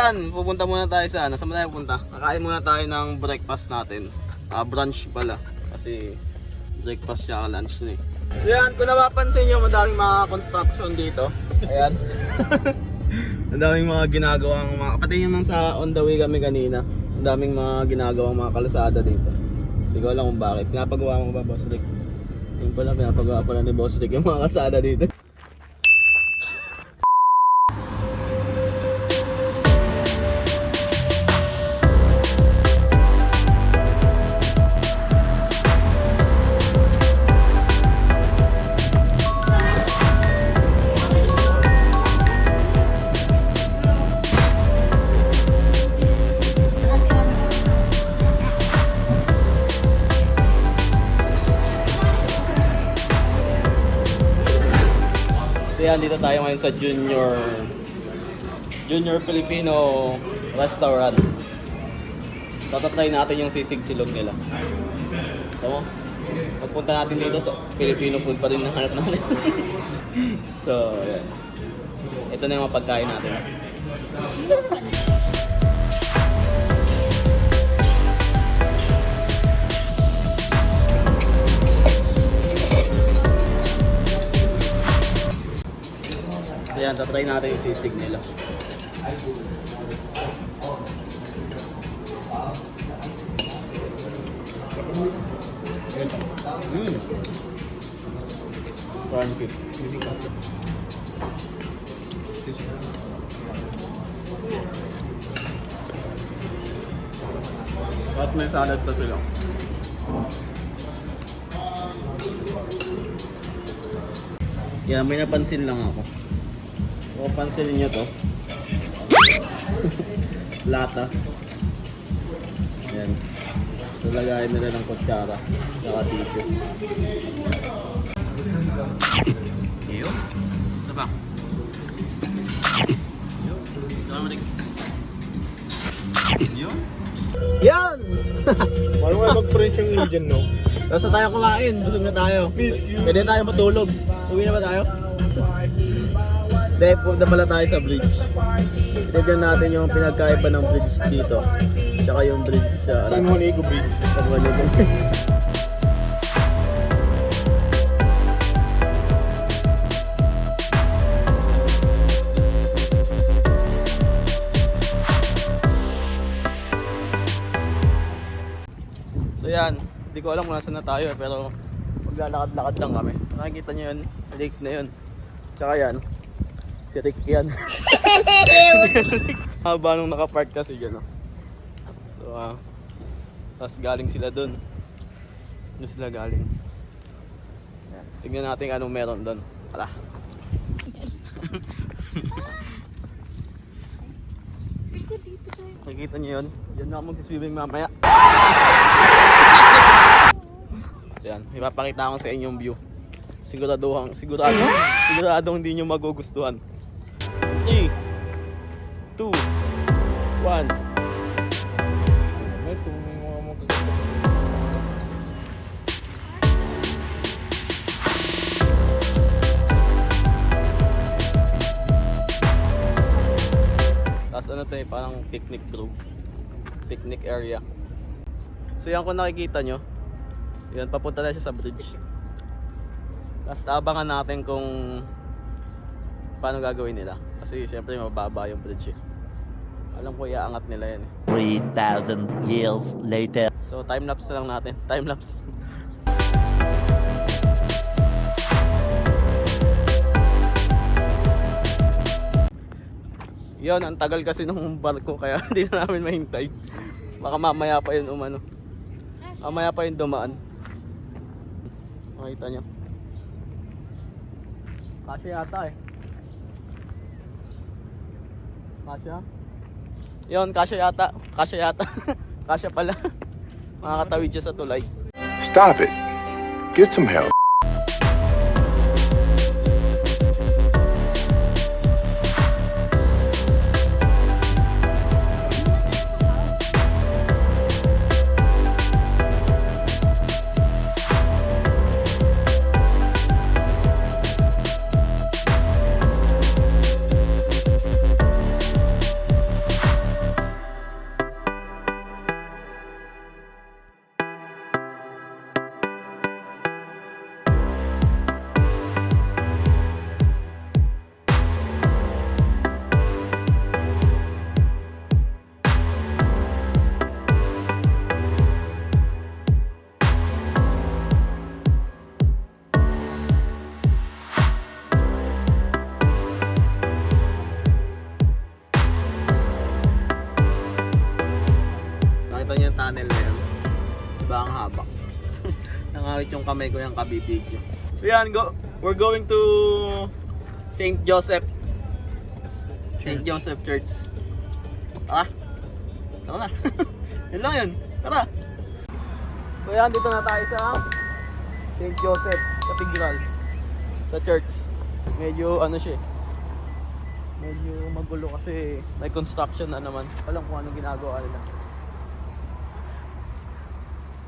yan, pupunta muna tayo sa ano. Saan tayo pupunta? Kakain muna tayo ng breakfast natin. Brunch pala. Kasi breakfast siya lunch na eh. So yan, kung napapansin nyo, madaming mga construction dito. Ayan. Madaming mga ginagawang mga, pati yung sa on the way kami kanina. Madaming mga ginagawang mga kalsada dito. Hindi ko alam kung bakit. Pinapagawa mo ba, Boss Rick? Yung pala, pinapagawa pala ni Boss Rick yung mga kalsada dito. So yan, dito tayo ngayon sa Junior Filipino Restaurant. Tatatry natin yung sisig silog nila. Tama? Pagpunta natin dito, Filipino food pa rin ang hanap natin. So, yan. Ito na yung mga pagkain natin. So yan, tatry natin yung sisig nila. Crunchy. Tapos may salad pa sila. Yan, may napansin lang ako. Kung pansinin nyo to, lata. Yan. So lagayin nila ng kutsara, saka tissue. Iyo? Ito ba? Iyo? Saka matik. Iyo? Yan! Paano nga mag-French yung Indian, no? Tapos na tayo kumain, busog na tayo. Pwede tayo matulog. Uwi na ba tayo? Dahil punta pala tayo sa bridge. Tignan natin yung pinagkaiba ng bridge dito. Tsaka yung bridge sa San Juanico Bridge. San Juanico. So yan, hindi ko alam kung nasa na tayo pero maglalakad-lakad lang kami. Nakikita nyo yun, lake na yun. Tsaka yan, si Rick yan. Haba nung nakapark kasi dyan. So, tapos galing sila dun. Doon sila galing. Yan. Tignan natin anong meron dun. Tara. Nakikita nyo yun? Diyan na ako magsiswimming mamaya. Yan, ipapakita ko sa inyong view. Siguradong hindi nyo magugustuhan. 3, 2, 1. May tuming mga magaganda. Tapos ano to eh, parang picnic group. Picnic area. So yan kung nakikita nyo, yan, papunta na siya sa bridge. Tapos abangan natin kung paano gagawin nila. Kasi syempre mababa yung bridge eh. Alam ko iaangat nila yan eh. 3,000 years later. So time lapse na lang natin. Time lapse. Yun, ang tagal kasi ng barko kaya hindi na namin mahintay. Baka mamaya pa yun umano. Mamaya pa yun dumaan. Makita nyo. Kasya yata eh. Kasya? Yun, kasya yata. Kasya yata. Kasya pala. Makakatawid siya sa tulay. Stop it. Get some help. masungawit yung kamay ko yung kabibidyo. So yan, we're going to St. Joseph Church. Tara. Tara na. Yun lang yun. Tara. So yan, dito na tayo sa St. Joseph Cathedral. Sa church. Medyo ano siya, medyo magulo kasi may construction na naman. Alam kung anong ginagawa nila.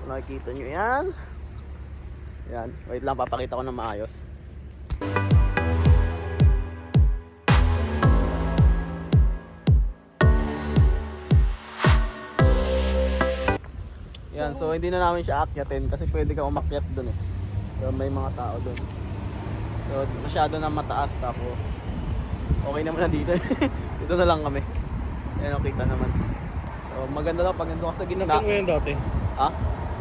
Kung nakikita nyo yan. Yan. Wait lang, papakita ko na maayos. Yan, so hindi na namin siya akyatin kasi pwede ka umakyat dun eh. So may mga tao dun. So masyado na mataas tapos okay naman na dito. Dito na lang kami. Ayan, okay ka naman. So maganda lang pag nandun ka sa gitna. Nasaan mo yan dati? Ha?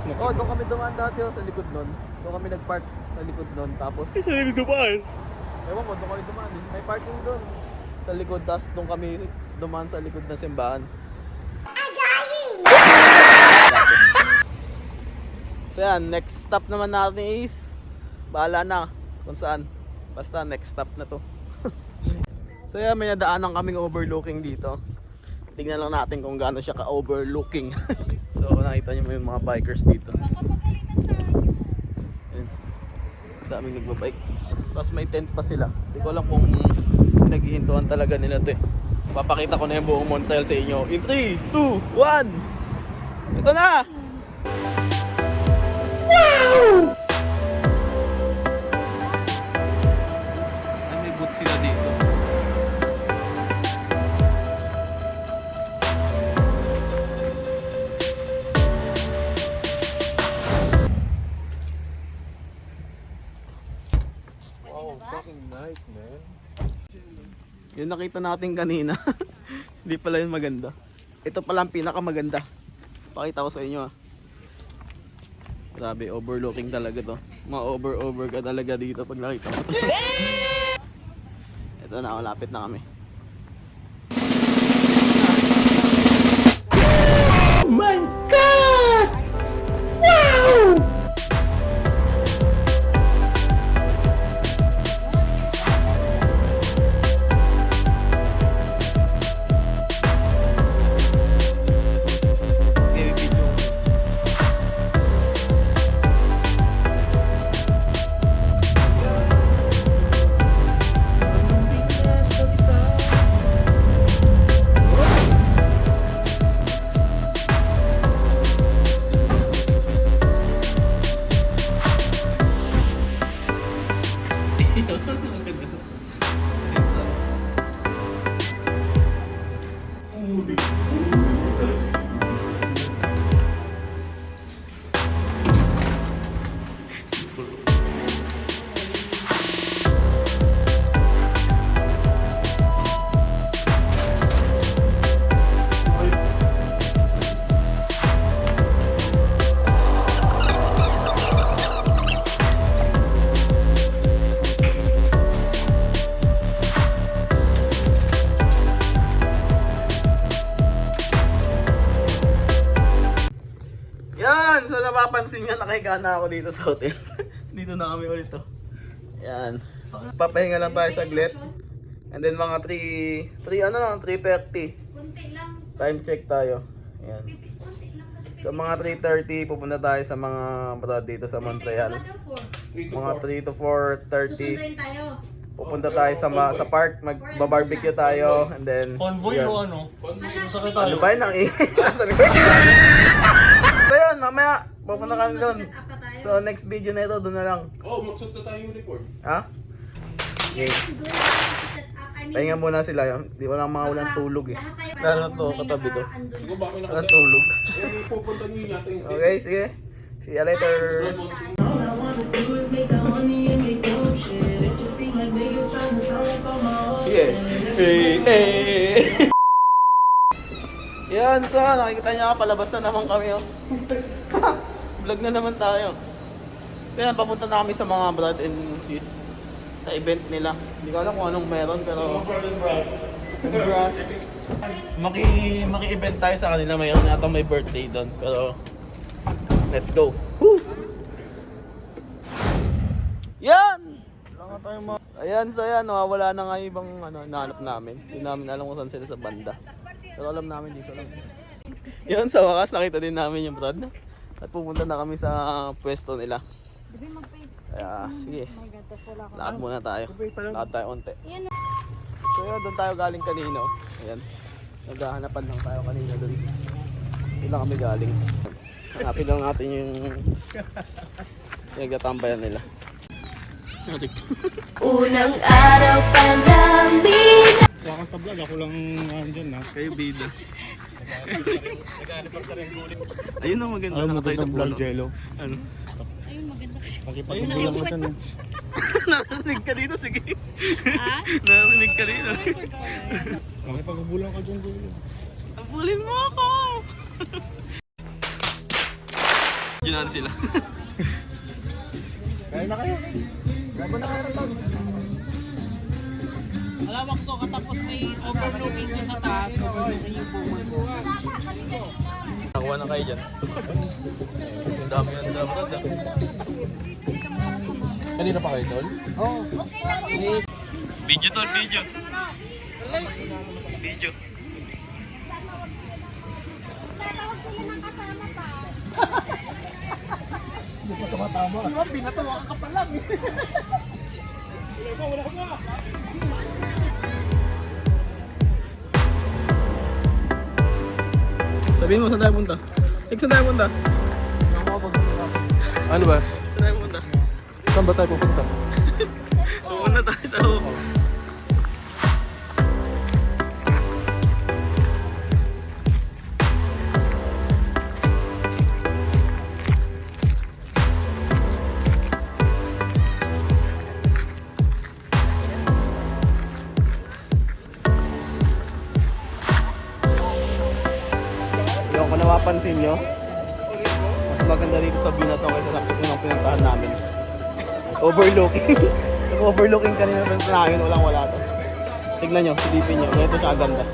Oo, doon kami dumaan dati sa likod nun. Doon kami nag-park sa likod nun. Tapos, Sa likod dumaan. ewan ko, doon kami dumaan. May parking doon. Sa likod, tapos doon kami dumaan sa likod ng simbahan. So yan, next stop naman natin is bahala na kung saan. Basta next stop na to. So yan, may nadaanan kaming overlooking dito. Tingnan lang natin kung gaano siya ka-overlooking. So nakita niyo may mga bikers dito. Ayan. Daming nagbabike. Tapos may tent pa sila. Hindi ko alam kung pinaghihintuan talaga nila to eh. Papakita ko na yung buong Montreal sa inyo. In 3, 2, 1! Ito na! Ay, may boot sila dito. Wow, fucking nice, man. Yung nakita natin kanina. Hindi pala yun maganda. Ito pala ang pinakamaganda. Pakita ko sa inyo ah. Grabe, overlooking talaga to. Ma-over ka talaga dito pag nakita mo to. Ito na, malapit na kami. Oh my God! Wow! Yan! So napapansin nyo, nakahiga na ako dito sa hotel. Dito na kami ulit to. Yan. Papahinga lang tayo saglit. And then mga 3:30. Kunti lang. Time check tayo. Yan. Kunti lang kasi. So mga 3:30 pupunta tayo sa mga brad dito sa Montreal. Mga 3 to 4:30 Susunduin tayo. pupunta tayo sa park, mag-barbecue tayo and then Convoy yun. o ano? Ano ba yun ang nasa likod? So yun, mamaya pupunta kami doon. So next video na ito, doon na lang. Oh, magsuot na tayo uniform. Ha? Okay. Pahinga muna sila yun. Di ko lang mga walang tulog eh. Lalo to, katabi ko. Siguro ba may Walang tulog. Eh, pupunta nyo natin yung Okay, sige. See you later. All I wanna do is make the money and make dope shit. It just seem like niggas tryna sound like I'm all Sige. Hey. Yan, so nakikita niya palabas na naman kami. Oh. Vlog na naman tayo. Kaya papunta na kami sa mga brad and sis sa event nila. Hindi ko alam kung anong meron pero maki-event tayo sa kanila. Mayroon yata may birthday doon. Pero let's go. Woo! Ayan, so ayan, wala na nga yung ibang nahanap namin. Hindi namin alam kung saan sila sa banda. Pero alam namin dito lang. Yun, sa wakas nakita din namin yung Brad. At pupunta na kami sa pwesto nila. Kaya sige, lakad muna tayo. Lakad tayo onte. So yun, doon tayo galing kanino. Ayan, naghahanapan lang tayo kanina doon. Doon lang kami galing. Hanapin lang natin yung nagtatambayan nila. Unang araw pa lang Waka sa vlog, ako lang dyan ha. Kayo bida. Ayun ang maganda, nakatayo sa puno. Jello. Ano? Ayun, maganda kasi. Pakipagbulang ko dyan eh. Narinig ka dito, sige. Narinig ka dito. Pakipagbulang ka dyan, Jello. Abulin mo ako! Diyan natin sila. Kaya na kayo. Malawak to, katapos may overlooking ko sa taas, overlooking yung bumon ko. Nakuha na kayo dyan. Ang dami yan na Brad. Kanina pa kayo, Tol? Video tol, video. Video. Pinatawa ka pa lang eh. Sabihin mo, saan tayo punta? Saan tayo punta? Ano ba? Saan tayo punta? Saan ba tayo pupunta? Pupunta tayo sa Hoko. Yung kung napapansin nyo, mas maganda dito sa view na to kaysa sa unang pinuntahan namin. Overlooking. Yung overlooking kanina pinuntahan namin, walang wala to. Tignan nyo, silipin nyo, ganito siya aganda.